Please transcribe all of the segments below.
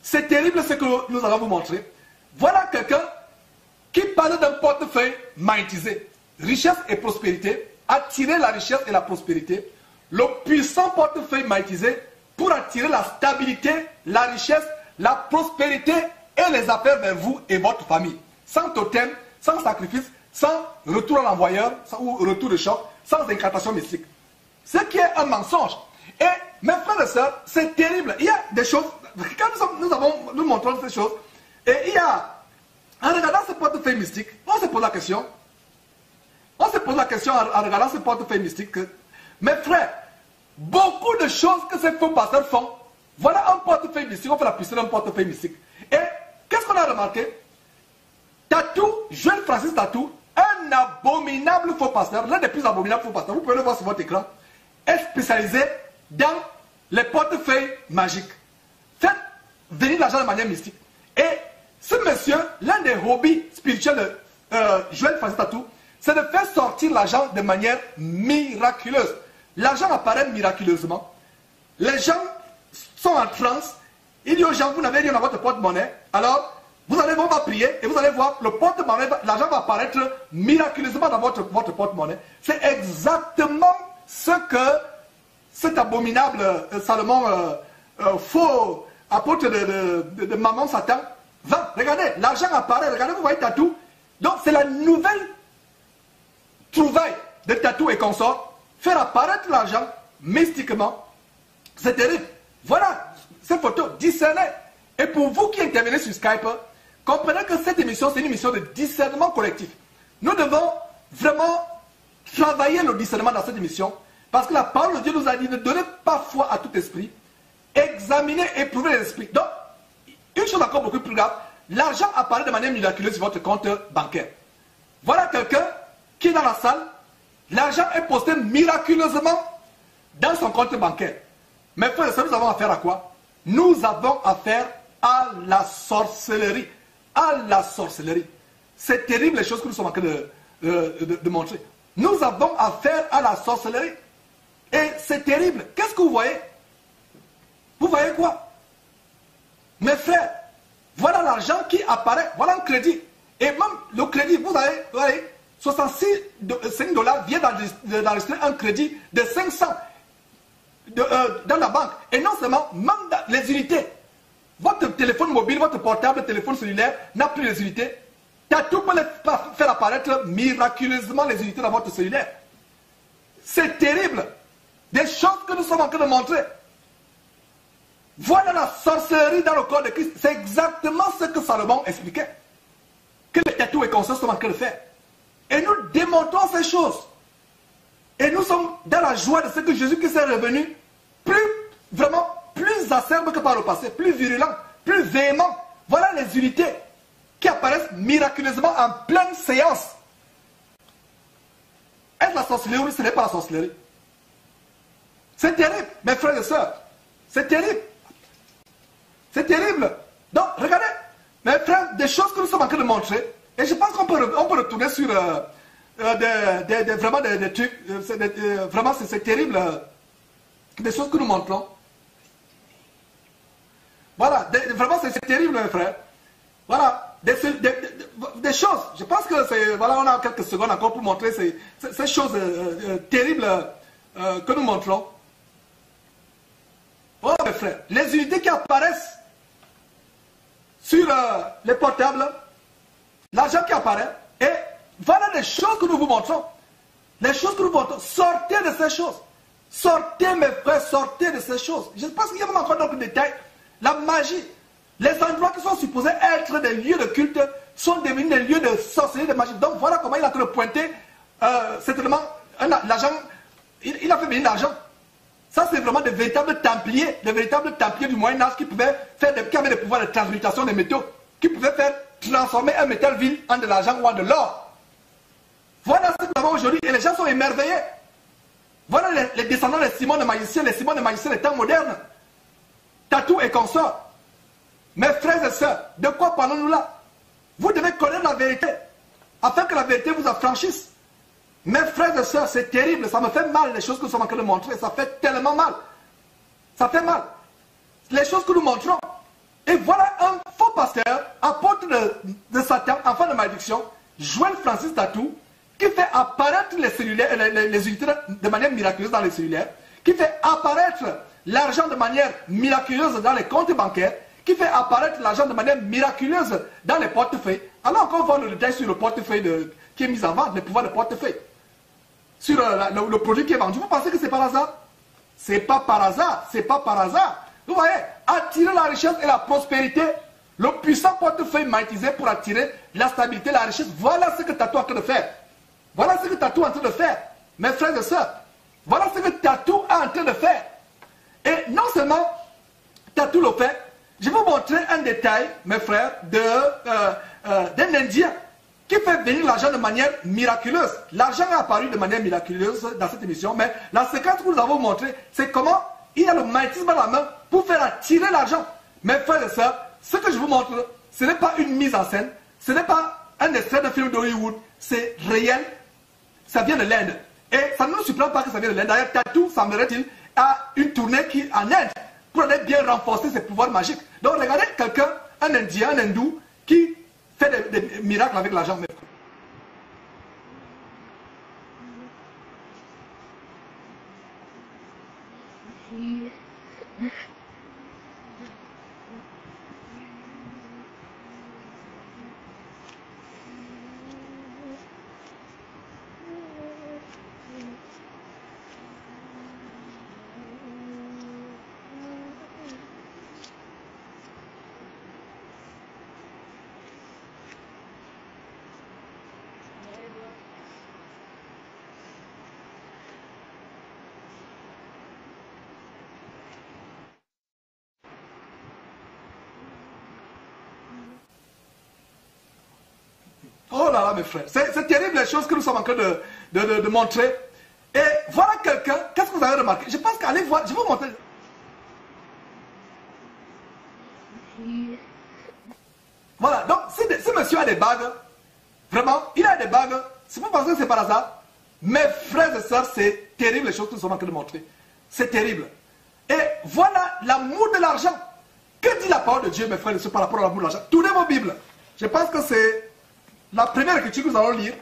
C'est terrible ce que nous allons vous montrer. Voilà quelqu'un qui parle d'un portefeuille magnétisé. Richesse et prospérité. Attirer la richesse et la prospérité. Le puissant portefeuille magnétisé pour attirer la stabilité, la richesse, la prospérité et les affaires vers vous et votre famille. Sans totem, sans sacrifice, sans retour à l'envoyeur ou retour de choc, sans incantation mystique. Ce qui est un mensonge. Et mes frères et sœurs, c'est terrible. Il y a des choses, quand nous montrons ces choses, et il y a, en regardant ce portefeuille mystique, on se pose la question, en regardant ce portefeuille mystique, que, mes frères, beaucoup de choses que ces faux pasteurs font, voilà un portefeuille mystique, on fait la puissance d'un portefeuille mystique. Et qu'est-ce qu'on a remarqué? Tatou, Joël Francis Tatou, un abominable faux pasteur, l'un des plus abominables faux pasteurs, vous pouvez le voir sur votre écran, est spécialisé dans les portefeuilles magiques. Faites venir l'argent de manière mystique. Et ce monsieur, l'un des hobbies spirituels de Joël Francis Tatou, c'est de faire sortir l'argent de manière miraculeuse. L'argent apparaît miraculeusement. Les gens sont en transe. Il dit aux gens, vous n'avez rien dans votre porte-monnaie. Alors, vous allez voir, prier et vous allez voir, le porte-monnaie, l'argent va apparaître miraculeusement dans votre porte-monnaie. C'est exactement ce que cet abominable Salomon, faux apôtre de maman Satan, va. Regardez, l'argent apparaît, regardez, vous voyez Tatou. Donc, c'est la nouvelle trouvaille de Tatou et consorts. Faire apparaître l'argent mystiquement, c'est terrible. Voilà, ces photos, discernez. Et pour vous qui intervenez sur Skype, comprenez que cette émission, c'est une émission de discernement collectif. Nous devons vraiment travailler le discernement dans cette émission, parce que la parole de Dieu nous a dit, ne donnez pas foi à tout esprit, examinez, éprouvez les esprits. Donc, une chose encore beaucoup plus grave, l'argent apparaît de manière miraculeuse sur votre compte bancaire. Voilà quelqu'un qui est dans la salle, l'argent est posté miraculeusement dans son compte bancaire. Mais frères et sœurs, nous avons affaire à quoi? Nous avons affaire à la sorcellerie. À la sorcellerie. C'est terrible les choses que nous sommes en train de montrer. Nous avons affaire à la sorcellerie. Et c'est terrible. Qu'est-ce que vous voyez? Vous voyez quoi? Mes frères, voilà l'argent qui apparaît. Voilà un crédit. Et même le crédit, vous voyez, 66 $ vient d'enregistrer un crédit de 500 dans la banque. Et non seulement, même dans les unités. Votre téléphone mobile, votre portable, téléphone cellulaire n'a plus les unités. Tatou peut faire apparaître miraculeusement les unités dans votre cellulaire. C'est terrible. Des choses que nous sommes en train de montrer. Voilà la sorcellerie dans le corps de Christ. C'est exactement ce que Salomon expliquait. Que les tatous et consorts sont en train de faire. Et nous démontrons ces choses. Et nous sommes dans la joie de ce que Jésus-Christ est revenu plus acerbe que par le passé, plus virulent, plus véhément. Voilà les unités qui apparaissent miraculeusement en pleine séance. Est-ce la sorcellerie ou ce n'est pas la sorcellerie? C'est terrible, mes frères et sœurs. C'est terrible. C'est terrible. Donc, regardez, mes frères, des choses que nous sommes en train de montrer, et je pense qu'on peut retourner sur vraiment des trucs, vraiment c'est terrible, des choses que nous montrons. Voilà, vraiment c'est terrible, mes frères. Voilà, des choses. Je pense que c'est, voilà, on a quelques secondes encore pour montrer ces choses terribles que nous montrons. Oh, mes frères, les unités qui apparaissent sur les portables, l'argent qui apparaît, et voilà les choses que nous vous montrons. Les choses que nous vous montrons. Sortez de ces choses. Sortez, mes frères, sortez de ces choses. Je pense qu'il y a même encore d'autres détails. La magie. Les endroits qui sont supposés être des lieux de culte sont devenus des lieux de sorcellerie, de magie. Donc voilà comment il a en train de pointer certainement l'argent. Il a fait venir l'argent. Ça, c'est vraiment des véritables templiers du Moyen-Âge qui avaient des pouvoirs de transmutation des métaux, qui pouvaient faire transformer un métal vil en de l'argent ou en de l'or. Voilà ce que nous avons aujourd'hui et les gens sont émerveillés. Voilà les descendants des Simon de magiciens, les Simon de magiciens des temps modernes. Tatou et consorts. Mes frères et sœurs, de quoi parlons-nous là? Vous devez connaître la vérité, afin que la vérité vous affranchisse. Mes frères et sœurs, c'est terrible, ça me fait mal les choses que nous sommes en train de montrer, ça fait tellement mal. Ça fait mal. Les choses que nous montrons, Et voilà un faux pasteur, apôtre de Satan, enfant de malédiction, Joël Francis Tatou, qui fait apparaître les cellulaires, les unités de manière miraculeuse dans les cellulaires, qui fait apparaître l'argent de manière miraculeuse dans les comptes bancaires, qui fait apparaître l'argent de manière miraculeuse dans les portefeuilles. Alors qu'on voit le détail sur le portefeuille qui est mis en vente, le pouvoir de portefeuille, sur le produit qui est vendu. Vous pensez que c'est par hasard? C'est pas par hasard, c'est pas par hasard. Vous voyez, attirer la richesse et la prospérité, le puissant portefeuille magnétisé pour attirer la stabilité, la richesse. Voilà ce que Tatou est en train de faire. Voilà ce que Tatou est en train de faire, mes frères et sœurs. Voilà ce que Tatou est en train de faire. Et non seulement Tatou le fait, je vais vous montrer un détail, mes frères, d'un Indien qui fait venir l'argent de manière miraculeuse. L'argent est apparu de manière miraculeuse dans cette émission, mais la séquence que nous avons montrée, c'est comment il a le magnétisme à la main pour faire attirer l'argent. Mes frères et sœurs, ce que je vous montre, ce n'est pas une mise en scène, ce n'est pas un extrait de film d'Hollywood, c'est réel, ça vient de l'Inde. Et ça ne nous surprend pas que ça vienne de l'Inde. D'ailleurs, Tatou, semblerait-il, a une tournée en Inde pour aller bien renforcer ses pouvoirs magiques. Donc regardez quelqu'un, un Indien, un Hindou, qui fait des miracles avec l'argent. Oh là là, mes frères, c'est terrible les choses que nous sommes en train de montrer. Et voilà quelqu'un, qu'est-ce que vous avez remarqué? Je pense qu'allez voir, je vais vous montrer. Voilà, donc si monsieur a des bagues, vraiment, il a des bagues, si vous pensez que c'est par hasard, mes frères et sœurs, c'est terrible les choses que nous sommes en train de montrer. C'est terrible. Et voilà l'amour de l'argent. Que dit la parole de Dieu, mes frères et sœurs, par rapport à l'amour de l'argent? Tournez vos Bibles. Je pense que c'est la première écriture que nous allons lire,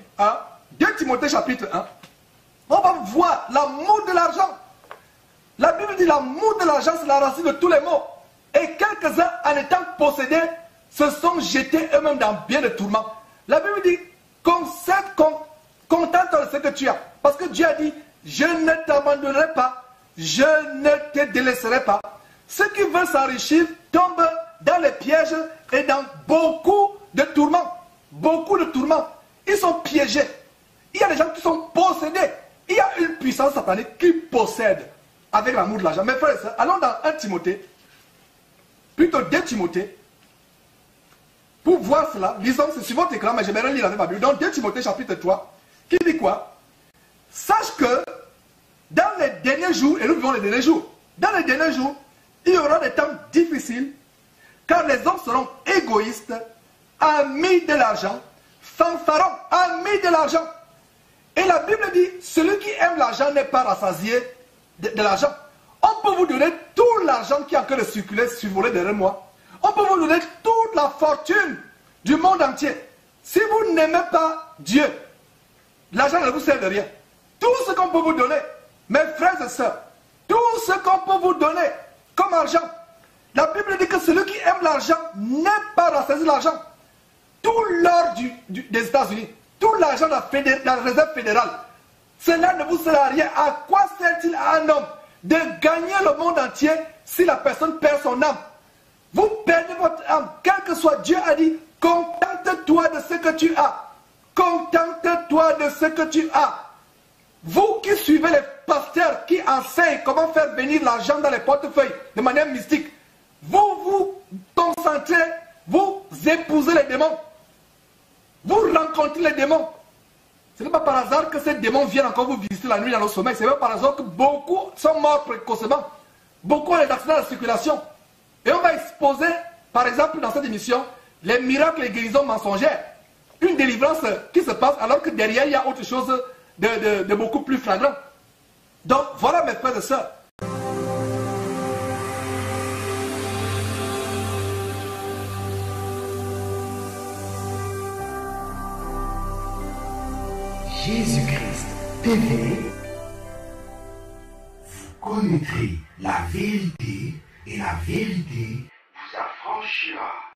2 Timothée chapitre 1. On va voir l'amour de l'argent. La Bible dit l'amour de l'argent, c'est la racine de tous les maux. Et quelques-uns, en étant possédés, se sont jetés eux-mêmes dans bien de tourments. La Bible dit, contente de ce que tu as. Parce que Dieu a dit, je ne t'abandonnerai pas, je ne te délaisserai pas. Ceux qui veulent s'enrichir tombent dans les pièges et dans beaucoup de tourments. Beaucoup de tourments. Ils sont piégés. Il y a des gens qui sont possédés. Il y a une puissance satanique qui possède avec l'amour de l'argent. Mes frères et sœurs, allons dans 1 Timothée, plutôt 2 Timothée, pour voir cela. Lisons, c'est sur votre écran, mais j'aimerais lire avec ma Bible. Donc 2 Timothée chapitre 3, qui dit quoi? Sache que dans les derniers jours, et nous vivons les derniers jours, dans les derniers jours, il y aura des temps difficiles, car les hommes seront égoïstes, amis de l'argent, fanfarons, amis de l'argent. Et la Bible dit, celui qui aime l'argent n'est pas rassasié de l'argent. On peut vous donner tout l'argent qui est en train de circuler, survoler derrière moi. On peut vous donner toute la fortune du monde entier. Si vous n'aimez pas Dieu, l'argent ne vous sert de rien. Tout ce qu'on peut vous donner, mes frères et sœurs, tout ce qu'on peut vous donner comme argent, la Bible dit que celui qui aime l'argent n'est pas rassasié de l'argent. Tout l'or des États-Unis, tout l'argent de la réserve fédérale, cela ne vous sert à rien. À quoi sert-il à un homme de gagner le monde entier si la personne perd son âme? Vous perdez votre âme, quel que soit. Dieu a dit, contente-toi de ce que tu as. Contente-toi de ce que tu as. Vous qui suivez les pasteurs qui enseignent comment faire venir l'argent dans les portefeuilles de manière mystique, vous vous concentrez, vous épousez les démons. Vous rencontrez les démons. Ce n'est pas par hasard que ces démons viennent encore vous visiter la nuit dans le sommeil. Ce n'est pas par hasard que beaucoup sont morts précocement. Beaucoup ont des accidents de circulation. Et on va exposer, par exemple, dans cette émission, les miracles et les guérisons mensongères. Une délivrance qui se passe alors que derrière, il y a autre chose de beaucoup plus flagrant. Donc, voilà mes frères et sœurs. Jésus-Christ TV. Vous connaîtrez la vérité et la vérité vous affranchira.